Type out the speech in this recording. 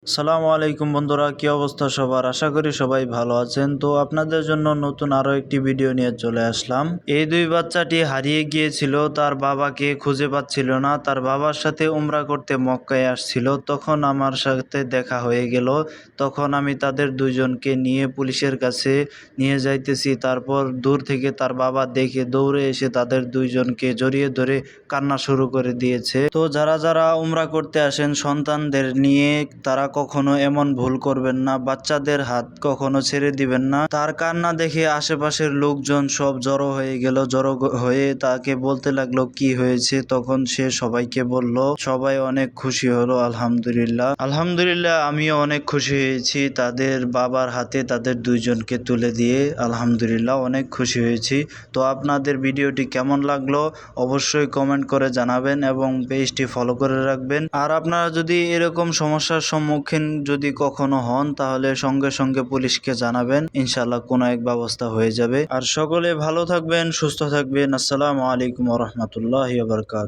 আসসালামু আলাইকুম বন্ধুরা, কি অবস্থা সবার? আশা করি সবাই ভালো আছেন। তো আপনাদের জন্য নতুন আরো একটি ভিডিও নিয়ে চলে আসলাম। এই দুই বাচ্চাটি হারিয়ে গিয়েছিল, তার বাবাকে খুঁজে পাচ্ছিল না। তার বাবার সাথে উমরা করতে মক্কায় আসছিল, তখন আমার সাথে দেখা হয়ে গেল। তখন আমি তাদের দুইজনকে নিয়ে পুলিশের কাছে নিয়ে যাইতেছি। তারপর দূর থেকে তার বাবা দেখে দৌড়ে এসে তাদের দুইজনকে জড়িয়ে ধরে কান্না শুরু করে দিয়েছে। তো যারা যারা উমরা করতে আসেন সন্তানদের নিয়ে, তারা কখনো এমন ভুল করবেন না। বাচ্চাদের হাত কখনো ছেড়ে দিবেন না। তার কান্না দেখে আশেপাশের লোকজন সব জড়ো হয়ে গেল। জড়ো হয়ে তাকে বলতে লাগলো কি হয়েছে। তখন সে সবাইকে বলল, সবাই অনেক খুশি হলো। আলহামদুলিল্লাহ আলহামদুলিল্লাহ, আমিও অনেক খুশি হয়েছি তাদের বাবার হাতে তাদের দুইজনকে তুলে দিয়ে। আলহামদুলিল্লাহ, অনেক খুশি হয়েছি। তো আপনাদের ভিডিওটি কেমন লাগলো অবশ্যই কমেন্ট করে জানাবেন এবং পেজটি ফলো করে রাখবেন। আর আপনারা যদি এরকম সমস্যার সম্মুখীন যদি কখনো হন, তাহলে সঙ্গে সঙ্গে পুলিশকে জানাবেন, ইনশাল্লাহ কোনো এক ব্যবস্থা হয়ে যাবে। আর সকলে ভালো থাকবেন, সুস্থ থাকবেন। আসসালামু আলাইকুম ওয়া রাহমাতুল্লাহি ওয়া বারাকাতুহু।